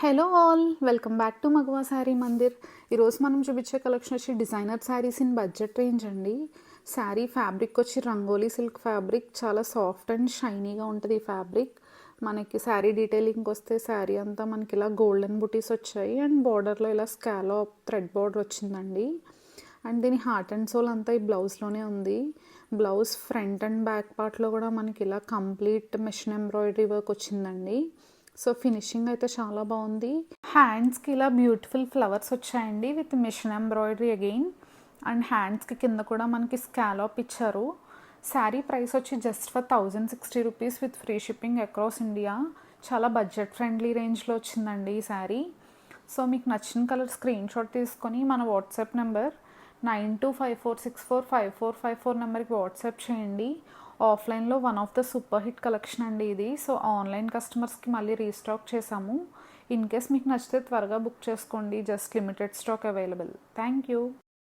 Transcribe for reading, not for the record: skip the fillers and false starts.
Hello all, welcome back to Magava Sari Mandir. ఈరోజు మనం చూపించే కలెక్షన్ వచ్చి designer saris in budget range అండి. శారీ ఫ్యాబ్రిక్ వచ్చి రంగోలీ సిల్క్ ఫ్యాబ్రిక్, చాలా సాఫ్ట్ అండ్ షైనీగా ఉంటుంది ఈ ఫ్యాబ్రిక్. మనకి శారీ డీటెయిలింగ్కి వస్తే శారీ అంతా మనకి ఇలా గోల్డెన్ బుటీస్ వచ్చాయి అండ్ బార్డర్లో ఇలా స్కాలప్ థ్రెడ్ బార్డర్ వచ్చిందండి. అండ్ దీని హార్ట్ అండ్ సోల్ అంతా ఈ బ్లౌజ్లోనే ఉంది. బ్లౌజ్ ఫ్రంట్ అండ్ బ్యాక్ పార్ట్లో కూడా మనకి ఇలా కంప్లీట్ మిషన్ ఎంబ్రాయిడరీ వర్క్ వచ్చిందండి. సో ఫినిషింగ్ అయితే చాలా బాగుంది. హ్యాండ్స్కి ఇలా బ్యూటిఫుల్ ఫ్లవర్స్ వచ్చాయండి with machine embroidery again. And హ్యాండ్స్కి కింద కూడా మనకి స్కాలప్ ఇచ్చారు. శారీ ప్రైస్ వచ్చి just for 1060 rupees with free shipping across India. చాలా బడ్జెట్ ఫ్రెండ్లీ రేంజ్లో వచ్చిందండి ఈ శారీ. సో మీకు నచ్చిన కలర్ స్క్రీన్ షాట్ తీసుకొని మన వాట్సాప్ నెంబర్ 9254645454 నెంబర్కి వాట్సాప్ చేయండి. ఆఫ్లైన్లో one of the super hit collection అండి ఇది. సో ఆన్లైన్ కస్టమర్స్కి మళ్ళీ రీస్టాక్ చేసాము. ఇన్ కేస్ మీకు నచ్చితే త్వరగా బుక్ చేసుకోండి. Just limited stock available. Thank you.